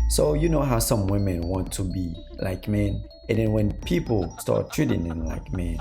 So you know how some women want to be like men, and then when people start treating them like men,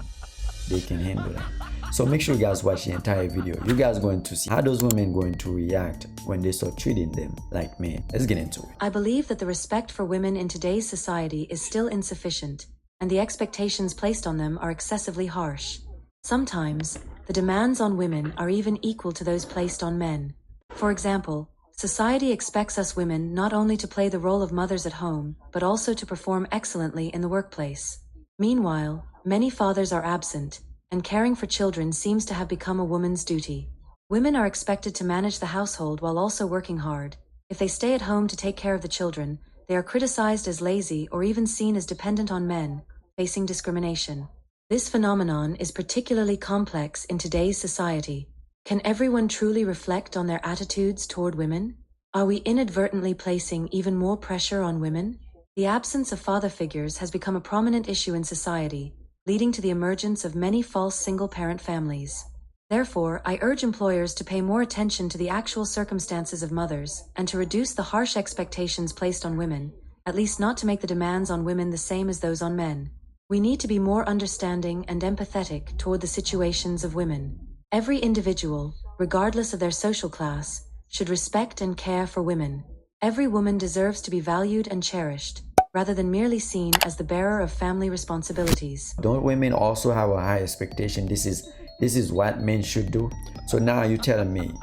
they can handle that. So make sure you guys watch the entire video. You guys going to see how those women going to react when they start treating them like men. Let's get into it. I believe that the respect for women in today's society is still insufficient, and the expectations placed on them are excessively harsh. Sometimes, the demands on women are even equal to those placed on men. For example, society expects us women not only to play the role of mothers at home, but also to perform excellently in the workplace. Meanwhile, many fathers are absent, and caring for children seems to have become a woman's duty. Women are expected to manage the household while also working hard. If they stay at home to take care of the children, they are criticized as lazy or even seen as dependent on men, facing discrimination. This phenomenon is particularly complex in today's society. Can everyone truly reflect on their attitudes toward women? Are we inadvertently placing even more pressure on women? The absence of father figures has become a prominent issue in society, leading to the emergence of many false single-parent families. Therefore, I urge employers to pay more attention to the actual circumstances of mothers and to reduce the harsh expectations placed on women, at least not to make the demands on women the same as those on men. We need to be more understanding and empathetic toward the situations of women. Every individual, regardless of their social class, should respect and care for women. Every woman deserves to be valued and cherished, rather than merely seen as the bearer of family responsibilities. Don't women also have a high expectation? This is what men should do. So now you're telling me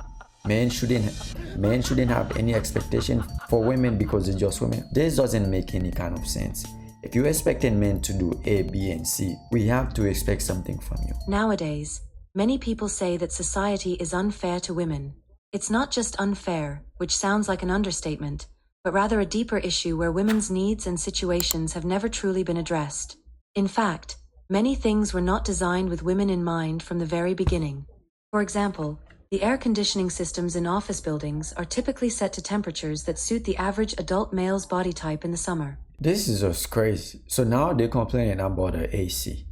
men shouldn't have any expectation for women because it's just women? This doesn't make any kind of sense. If you're expecting men to do A, B, and C, we have to expect something from you. Nowadays, many people say that society is unfair to women. It's not just unfair, which sounds like an understatement, but rather a deeper issue where women's needs and situations have never truly been addressed. In fact, many things were not designed with women in mind from the very beginning. For example, the air conditioning systems in office buildings are typically set to temperatures that suit the average adult male's body type in the summer. This is just crazy. So now they're complaining about the AC.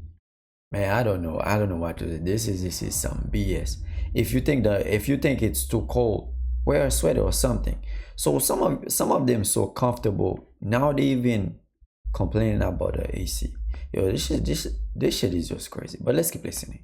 Man, I don't know what to do. This is some BS. If you think it's too cold, wear a sweater or something. So some of them so comfortable. Now they even complaining about the AC. Yo, this shit is just crazy. But let's keep listening.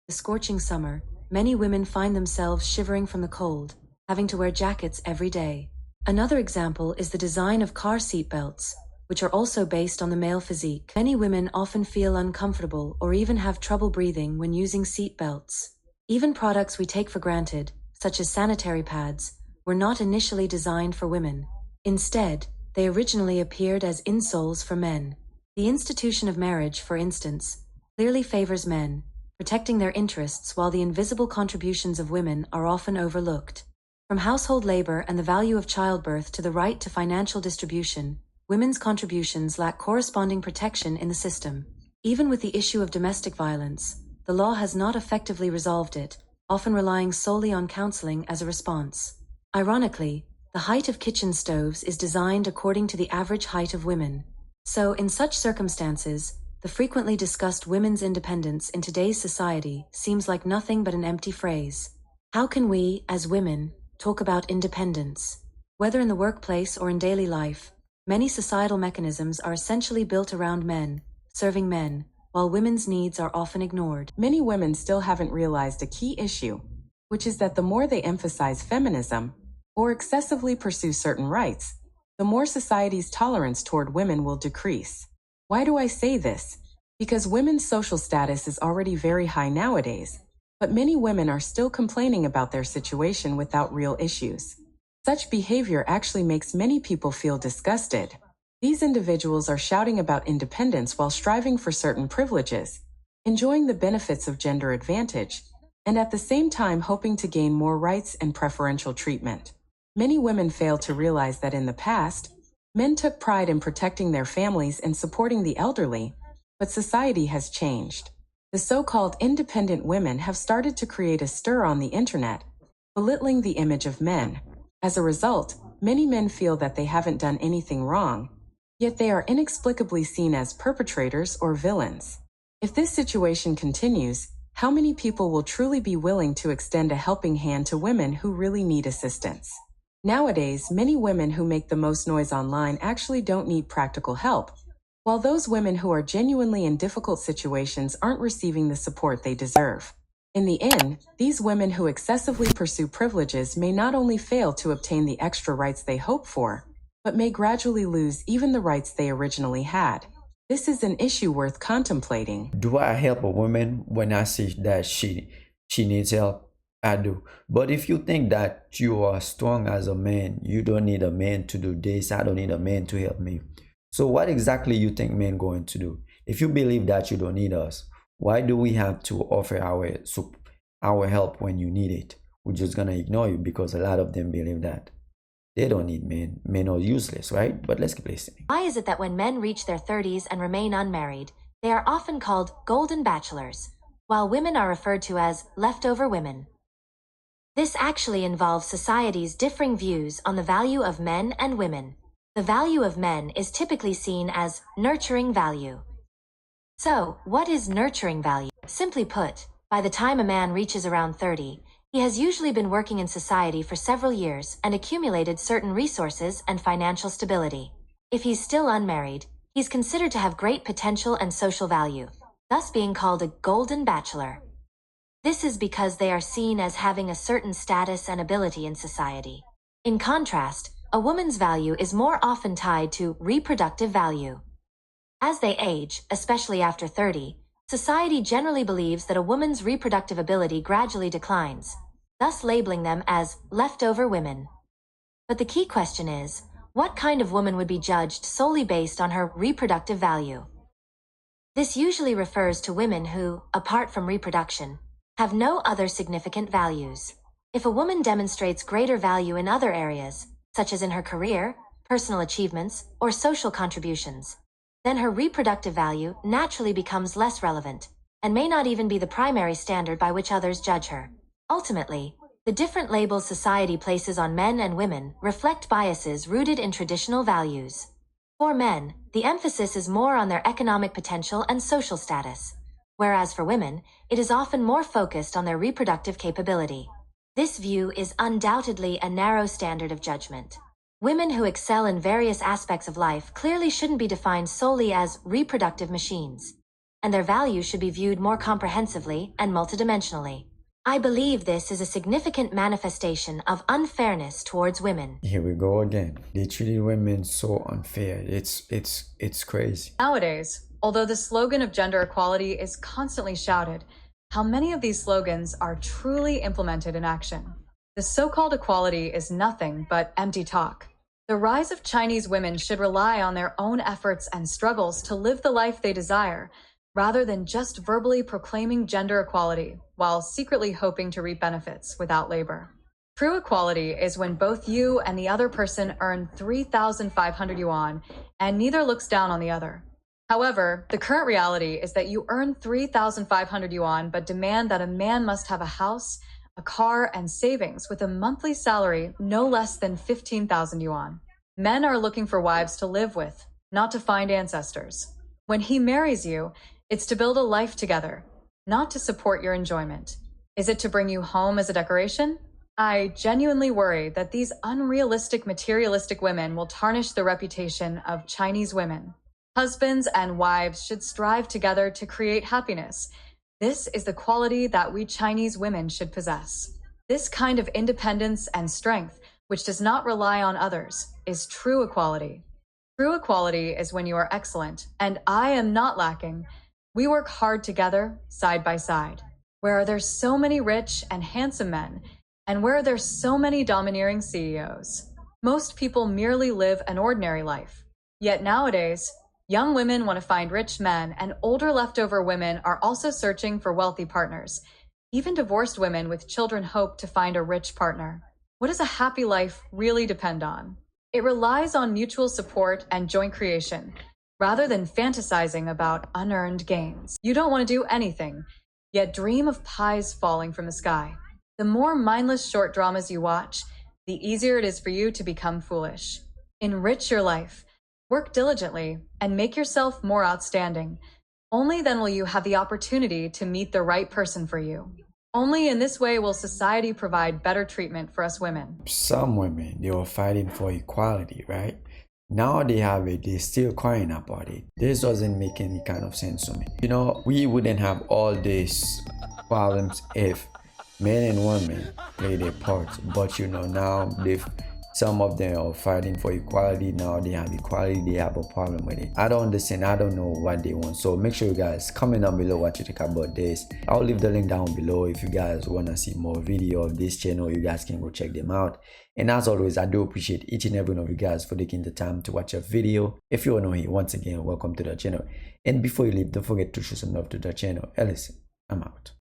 The scorching summer, many women find themselves shivering from the cold, having to wear jackets every day. Another example is the design of car seat belts, which are also based on the male physique. Many women often feel uncomfortable or even have trouble breathing when using seat belts. Even products we take for granted, such as sanitary pads, were not initially designed for women. Instead, they originally appeared as insoles for men. The institution of marriage, for instance, clearly favors men, protecting their interests while the invisible contributions of women are often overlooked. From household labor and the value of childbirth to the right to financial distribution, women's contributions lack corresponding protection in the system. Even with the issue of domestic violence, the law has not effectively resolved it, often relying solely on counseling as a response. Ironically, the height of kitchen stoves is designed according to the average height of women. So, in such circumstances, the frequently discussed women's independence in today's society seems like nothing but an empty phrase. How can we, as women, talk about independence? Whether in the workplace or in daily life, many societal mechanisms are essentially built around men, serving men, while women's needs are often ignored. Many women still haven't realized a key issue, which is that the more they emphasize feminism or excessively pursue certain rights, the more society's tolerance toward women will decrease. Why do I say this? Because women's social status is already very high nowadays, but many women are still complaining about their situation without real issues. Such behavior actually makes many people feel disgusted. These individuals are shouting about independence while striving for certain privileges, enjoying the benefits of gender advantage, and at the same time hoping to gain more rights and preferential treatment. Many women fail to realize that in the past, men took pride in protecting their families and supporting the elderly, but society has changed. The so-called independent women have started to create a stir on the internet, belittling the image of men. As a result, many men feel that they haven't done anything wrong, yet they are inexplicably seen as perpetrators or villains. If this situation continues, how many people will truly be willing to extend a helping hand to women who really need assistance? Nowadays, many women who make the most noise online actually don't need practical help, while those women who are genuinely in difficult situations aren't receiving the support they deserve. In the end, these women who excessively pursue privileges may not only fail to obtain the extra rights they hope for, but may gradually lose even the rights they originally had. This is an issue worth contemplating. Do I help a woman when I see that she needs help? I do. But if you think that you are strong as a man, you don't need a man to do this, I don't need a man to help me. So what exactly you think men going to do? If you believe that you don't need us, why do we have to offer our help when you need it? We're just gonna ignore you because a lot of them believe that they don't need men. Men are useless, right? But let's keep listening. Why is it that when men reach their 30s and remain unmarried, they are often called golden bachelors, while women are referred to as leftover women? This actually involves society's differing views on the value of men and women. The value of men is typically seen as nurturing value. So, what is nurturing value? Simply put, by the time a man reaches around 30, he has usually been working in society for several years and accumulated certain resources and financial stability. If he's still unmarried, he's considered to have great potential and social value, thus being called a golden bachelor. This is because they are seen as having a certain status and ability in society. In contrast, a woman's value is more often tied to reproductive value. As they age, especially after 30, society generally believes that a woman's reproductive ability gradually declines, thus labeling them as leftover women. But the key question is, what kind of woman would be judged solely based on her reproductive value? This usually refers to women who, apart from reproduction, have no other significant values. If a woman demonstrates greater value in other areas, such as in her career, personal achievements, or social contributions, then her reproductive value naturally becomes less relevant, and may not even be the primary standard by which others judge her. Ultimately, the different labels society places on men and women reflect biases rooted in traditional values. For men, the emphasis is more on their economic potential and social status, whereas for women, it is often more focused on their reproductive capability. This view is undoubtedly a narrow standard of judgment. Women who excel in various aspects of life clearly shouldn't be defined solely as reproductive machines, and their value should be viewed more comprehensively and multidimensionally. I believe this is a significant manifestation of unfairness towards women. Here we go again. They treated women so unfair. It's crazy. Nowadays, although the slogan of gender equality is constantly shouted, how many of these slogans are truly implemented in action? The so-called equality is nothing but empty talk. The rise of Chinese women should rely on their own efforts and struggles to live the life they desire, rather than just verbally proclaiming gender equality while secretly hoping to reap benefits without labor. True equality is when both you and the other person earn 3,500 yuan and neither looks down on the other. However, the current reality is that you earn 3,500 yuan but demand that a man must have a house, a car, and savings with a monthly salary no less than 15,000 yuan. Men are looking for wives to live with, not to find ancestors. When he marries you, it's to build a life together, not to support your enjoyment. Is it to bring you home as a decoration? I genuinely worry that these unrealistic, materialistic women will tarnish the reputation of Chinese women. Husbands and wives should strive together to create happiness. This is the quality that we Chinese women should possess. This kind of independence and strength, which does not rely on others, is true equality. True equality is when you are excellent, and I am not lacking. We work hard together, side by side. Where are there so many rich and handsome men, and where are there so many domineering CEOs? Most people merely live an ordinary life. Yet nowadays, young women want to find rich men, and older leftover women are also searching for wealthy partners. Even divorced women with children hope to find a rich partner. What does a happy life really depend on? It relies on mutual support and joint creation, rather than fantasizing about unearned gains. You don't want to do anything, yet dream of pies falling from the sky. The more mindless short dramas you watch, the easier it is for you to become foolish. Enrich your life. Work diligently and make yourself more outstanding. Only then will you have the opportunity to meet the right person for you. Only in this way will society provide better treatment for us women. Some women, they were fighting for equality, right? Now they have it, they're still crying about it. This doesn't make any kind of sense to me. You know, we wouldn't have all these problems if men and women play their parts. But you know, now some of them are fighting for equality. Now they have equality, they have a problem with it. I don't understand, I don't know what they want. So make sure you guys comment down below what you think about this. I'll leave the link down below. If you guys want to see more video of this channel, you guys can go check them out. And as always, I do appreciate each and every one of you guys for taking the time to watch a video. If you are new here, once again, welcome to the channel. And before you leave, don't forget to show some love to the channel. Ellis, I'm out.